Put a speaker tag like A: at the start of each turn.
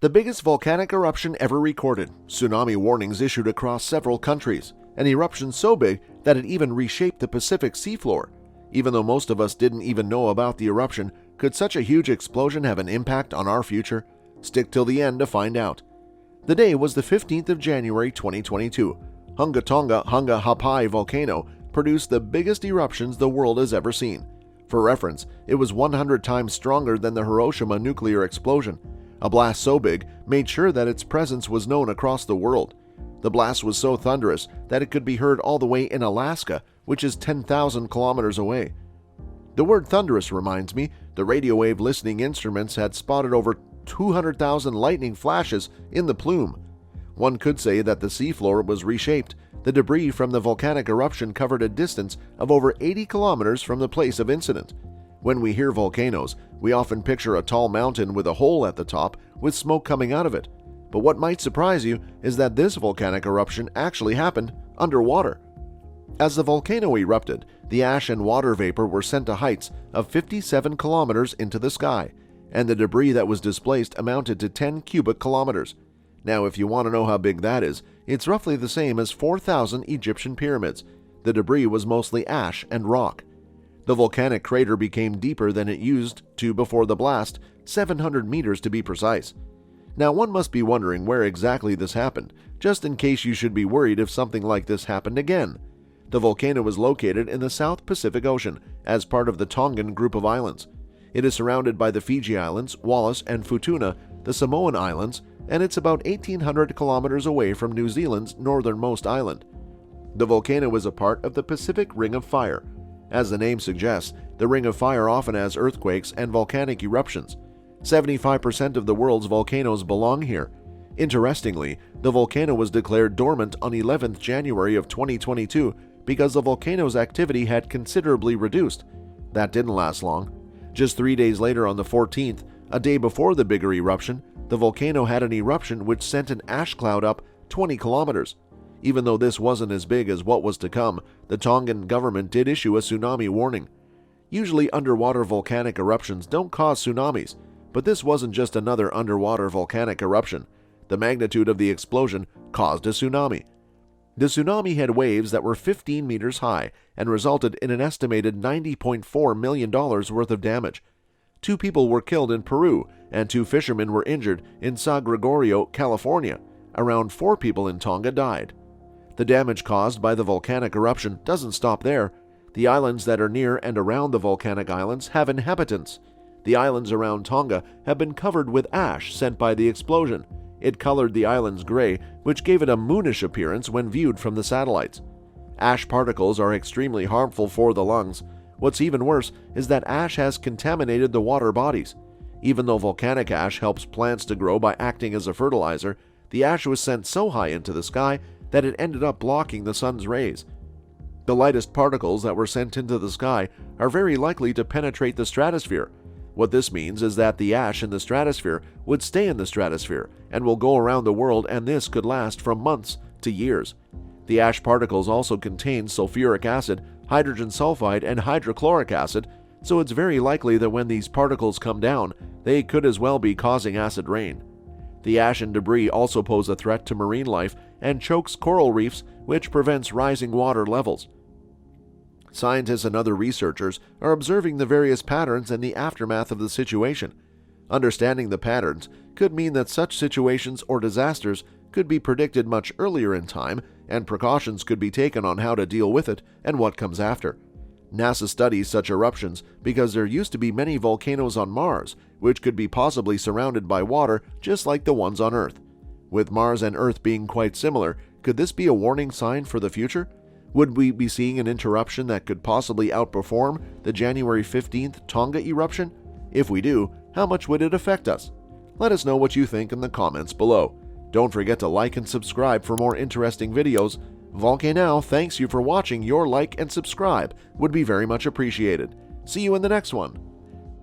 A: The biggest volcanic eruption ever recorded, tsunami warnings issued across several countries, an eruption so big that it even reshaped the Pacific seafloor. Even though most of us didn't even know about the eruption, could such a huge explosion have an impact on our future? Stick till the end to find out. The day was the 15th of January 2022. Tonga Hapai volcano produced the biggest eruptions the world has ever seen. For reference, it was 100 times stronger than the Hiroshima nuclear explosion. A blast so big made sure that its presence was known across the world. The blast was so thunderous that it could be heard all the way in Alaska, which is 10,000 kilometers away. The word thunderous reminds me the radio wave listening instruments had spotted over 200,000 lightning flashes in the plume. One could say that the seafloor was reshaped. The debris from the volcanic eruption covered a distance of over 80 kilometers from the place of incident. When we hear volcanoes, we often picture a tall mountain with a hole at the top with smoke coming out of it. But what might surprise you is that this volcanic eruption actually happened underwater. As the volcano erupted, the ash and water vapor were sent to heights of 57 kilometers into the sky, and the debris that was displaced amounted to 10 cubic kilometers. Now, if you want to know how big that is, it's roughly the same as 4,000 Egyptian pyramids. The debris was mostly ash and rock. The volcanic crater became deeper than it used to before the blast, 700 meters to be precise. Now, one must be wondering where exactly this happened, just in case you should be worried if something like this happened again. The volcano was located in the South Pacific Ocean as part of the Tongan group of islands. It is surrounded by the Fiji Islands, Wallis and Futuna, the Samoan Islands, and it's about 1,800 kilometers away from New Zealand's northernmost island. The volcano is a part of the Pacific Ring of Fire. As the name suggests, the Ring of Fire often has earthquakes and volcanic eruptions. 75% of the world's volcanoes belong here. Interestingly, the volcano was declared dormant on 11th January of 2022 because the volcano's activity had considerably reduced. That didn't last long. Just 3 days later, on the 14th, a day before the bigger eruption, the volcano had an eruption which sent an ash cloud up 20 kilometers. Even though this wasn't as big as what was to come, the Tongan government did issue a tsunami warning. Usually underwater volcanic eruptions don't cause tsunamis, but this wasn't just another underwater volcanic eruption. The magnitude of the explosion caused a tsunami. The tsunami had waves that were 15 meters high and resulted in an estimated $90.4 million worth of damage. 2 people were killed in Peru and 2 fishermen were injured in San Gregorio, California. Around 4 people in Tonga died. The damage caused by the volcanic eruption doesn't stop there. The islands that are near and around the volcanic islands have inhabitants. The islands around Tonga have been covered with ash sent by the explosion. It colored the islands gray, which gave it a moonish appearance when viewed from the satellites. Ash particles are extremely harmful for the lungs. What's even worse is that ash has contaminated the water bodies. Even though volcanic ash helps plants to grow by acting as a fertilizer, the ash was sent so high into the sky that it ended up blocking the sun's rays. The lightest particles that were sent into the sky are very likely to penetrate the stratosphere. What this means is that the ash in the stratosphere would stay in the stratosphere and will go around the world, and this could last from months to years. The ash particles also contain sulfuric acid, hydrogen sulfide, and hydrochloric acid, so it's very likely that when these particles come down, they could as well be causing acid rain. The ash and debris also pose a threat to marine life and chokes coral reefs, which prevents rising water levels. Scientists and other researchers are observing the various patterns in the aftermath of the situation. Understanding the patterns could mean that such situations or disasters could be predicted much earlier in time, and precautions could be taken on how to deal with it and what comes after. NASA studies such eruptions because there used to be many volcanoes on Mars, which could be possibly surrounded by water just like the ones on Earth. With Mars and Earth being quite similar, could this be a warning sign for the future? Would we be seeing an interruption that could possibly outperform the January 15th Tonga eruption? If we do, how much would it affect us? Let us know what you think in the comments below. Don't forget to like and subscribe for more interesting videos. Volcanow thanks you for watching. Your like and subscribe would be very much appreciated. See you in the next one.